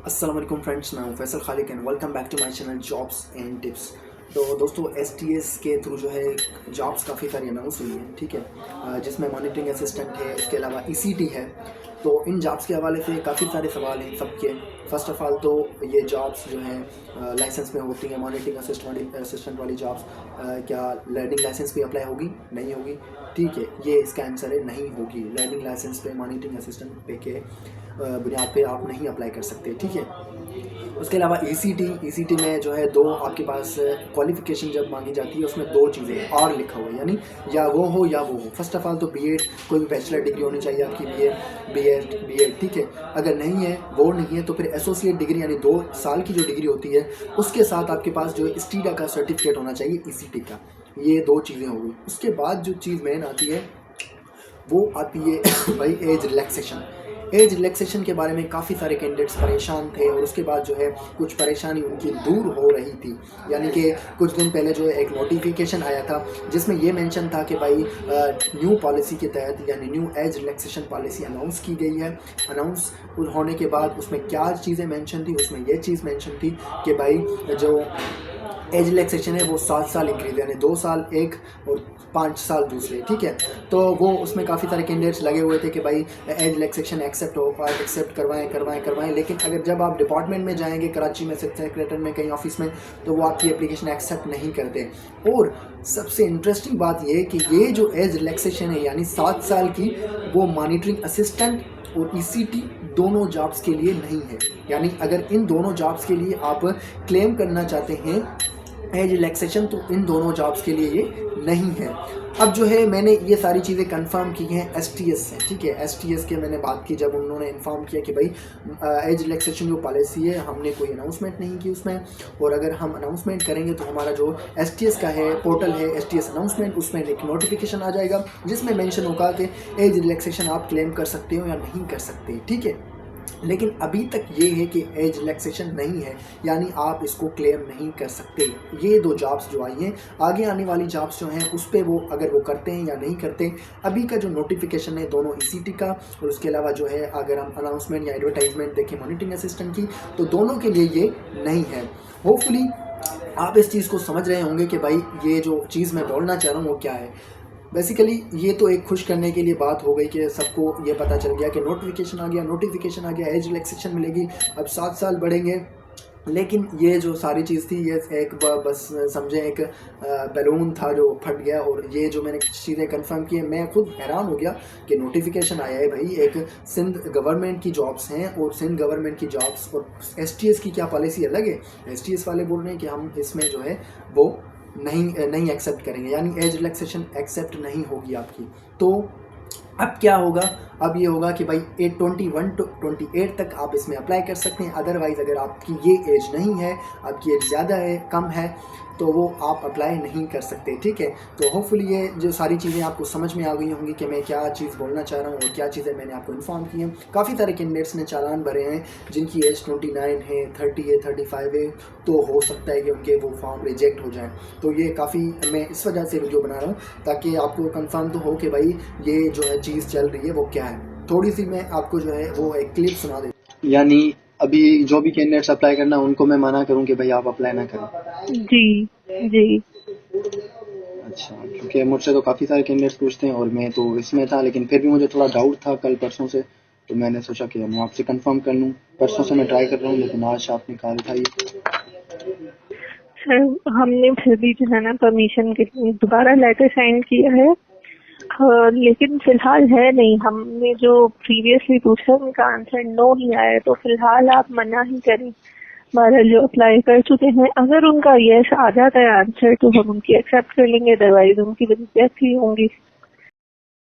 अस्सलाम वालेकुम फ्रेंड्स, मैं हूं Faisal Khaliq and welcome back to my channel jobs and tips. तो दोस्तों एसटीएस के थ्रू जो है जॉब्स काफ़ी सारी अनाउंस हुई हैं, ठीक है, जिसमें मॉनिटरिंग असिस्टेंट है, उसके अलावा ईसीटी है। तो इन जॉब्स के हवाले से काफ़ी सारे सवाल हैं सबके। फ़र्स्ट ऑफ़ ऑल तो ये जॉब्स जो हैं लाइसेंस में होती हैं, मॉनिटरिंग असिस्टेंट वाली जॉब्स, क्या लर्निंग लाइसेंस पे अप्लाई होगी? नहीं होगी, ठीक है, ये इसका आंसर है, नहीं होगी। लर्निंग लाइसेंस पे, मॉनिटरिंग असिस्टेंट पे के बुनियाद पे आप नहीं अप्लाई कर सकते, ठीक है। उसके अलावा ईसीटी में जो है दो आपके पास क्वालिफ़िकेशन जब मांगी जाती है, उसमें दो चीज़ें और लिखा हुआ है, यानी या वो हो या वो हो। फर्स्ट ऑफ ऑल तो बीएड, कोई भी बैचलर डिग्री होनी चाहिए आपकी, बीएड, ठीक है। अगर नहीं है, वो नहीं है, तो फिर एसोसिएट डिग्री यानी 2 साल की जो डिग्री होती है, उसके साथ आपके पास जो स्टीडा का सर्टिफिकेट होना चाहिए ईसीटी का। ये 2 चीज़ें हो गई। उसके बाद जो चीज़ मेन आती है वो आती है भाई एज रिलैक्सेशन के बारे में काफ़ी सारे कैंडिडेट्स परेशान थे, और उसके बाद जो है कुछ परेशानी उनकी दूर हो रही थी। यानी कि कुछ दिन पहले जो है एक नोटिफिकेशन आया था जिसमें ये मेंशन था कि भाई न्यू पॉलिसी के तहत यानी new age relaxation policy announce की गई है। अनाउंस होने के बाद उसमें क्या चीज़ें मेंशन थी? उसमें ये चीज़ मेंशन थी कि भाई जो एज रिलैक्सेशन है वो 7 साल इंक्रीज, यानी 2 साल एक और 5 साल दूसरे, ठीक है। तो वो उसमें काफ़ी सारे कैंडिडेट्स लगे हुए थे कि भाई एज रिलैक्सेशन एक्सेप्ट करवाएं। लेकिन अगर जब आप डिपार्टमेंट में जाएंगे, कराची में सेक्रेटरी में, कहीं ऑफिस में, तो वो आपकी एप्लीकेशन एक्सेप्ट नहीं करते। और सबसे इंटरेस्टिंग बात ये कि ये जो एज रिलैक्सेशन है यानी 7 साल की, वो मॉनिटरिंग असिस्टेंट और ईसीटी दोनों जॉब्स के लिए नहीं है। यानी अगर इन दोनों जॉब्स के लिए आप क्लेम करना चाहते हैं एज रिलैक्सेशन, तो इन दोनों जॉब्स के लिए ये नहीं है। अब जो है मैंने ये सारी चीज़ें कंफर्म की हैं एसटीएस से, ठीक है। एसटीएस के मैंने बात की जब उन्होंने इन्फॉर्म किया कि भाई एज रिलैक्सेशन जो पॉलिसी है, हमने कोई अनाउंसमेंट नहीं की उसमें, और अगर हम अनाउंसमेंट करेंगे तो हमारा जो एसटीएस का है पोर्टल है एसटीएस अनाउंसमेंट, उसमें एक नोटिफिकेशन आ जाएगा जिसमें मेंशन होगा कि एज रिलैक्सेशन आप क्लेम कर सकते हो या नहीं कर सकते, ठीक है। लेकिन अभी तक ये है कि एज रिलैक्सेशन नहीं है, यानी आप इसको क्लेम नहीं कर सकते। ये 2 जॉब्स जो आई हैं, आगे आने वाली जॉब्स जो हैं उस पर वो अगर वो करते हैं या नहीं करते। अभी का जो नोटिफिकेशन है दोनों ईसीटी का, और उसके अलावा जो है अगर हम अनाउंसमेंट या एडवर्टाइजमेंट देखें मॉनिटरिंग असिस्टेंट की, तो दोनों के लिए ये नहीं है। होपफुली आप इस चीज़ को समझ रहे होंगे कि भाई ये जो चीज़ मैं बोलना चाह रहा हूँ वो क्या है। बेसिकली ये तो एक खुश करने के लिए बात हो गई कि सबको ये पता चल गया कि नोटिफिकेशन आ गया, एज रिलैक्सेशन मिलेगी, अब 7 साल बढ़ेंगे। लेकिन ये जो सारी चीज़ थी, ये एक बस समझें एक बैलून था जो फट गया। और ये जो मैंने चीज़ें कंफर्म की हैं, मैं खुद हैरान हो गया कि नोटिफिकेशन आया है भाई, एक सिंध गवर्नमेंट की जॉब्स हैं, और सिंध गवर्नमेंट की जॉब्स और एसटीएस की क्या पॉलिसी अलग है। एसटीएस वाले बोल रहे हैं कि हम इसमें जो है वो नहीं एक्सेप्ट करेंगे, यानी एज रिलैक्सेशन एक्सेप्ट नहीं होगी आपकी। तो अब क्या होगा? अब ये होगा कि भाई 21 to 28 तक आप इसमें अप्लाई कर सकते हैं। अदरवाइज़ अगर आपकी ये एज नहीं है, आपकी एज ज़्यादा है, कम है, तो वो आप अप्लाई नहीं कर सकते, ठीक है। तो होपफुली ये जो सारी चीज़ें आपको समझ में आ गई होंगी कि मैं क्या चीज़ बोलना चाह रहा हूँ और क्या चीज़ें मैंने आपको इन्फॉर्म की हैं। काफ़ी सारे कैंडिडेट्स ने चालान भरे हैं जिनकी एज 29 है, 30 है, 35 है, तो हो सकता है कि उनके वो फॉर्म रिजेक्ट हो जाए। तो ये काफ़ी मैं इस वजह से वीडियो बना रहा हूँ ताकि आपको कंफर्म तो हो कि भाई ये जो है चीज़ चल रही है वो क्या है। थोड़ी सी मैं आपको जो है वो एक क्लिप सुना देता हूँ। यानी अभी जो भी कैंडिडेट्स अप्लाई करना, उनको मैं मना करूं कि भाई आप अप्लाई ना करें? जी जी। अच्छा, क्योंकि मुझसे तो काफ़ी सारे कैंडिडेट्स पूछते हैं और मैं तो इसमें था, लेकिन फिर भी मुझे थोड़ा डाउट था कल परसों से, तो मैंने सोचा कि मैं आपसे कंफर्म कर लूं। परसों से मैं ट्राई कर रहा हूं, लेकिन आज आपने कहा था ये। सर हमने फिर भी जो है ना परमिशन के लिए दोबारा लेटर साइन किया है, लेकिन फिलहाल है नहीं। हमने जो प्रीवियसली पूछा उनका आंसर नो ही आया है, तो फिलहाल आप मना ही करें। हमारा जो अप्लाई कर चुके हैं, अगर उनका यस आ जाता है आंसर तो हम उनकी एक्सेप्ट कर लेंगे, अदरवाइज उनकी रिजेक्ट ही होंगी।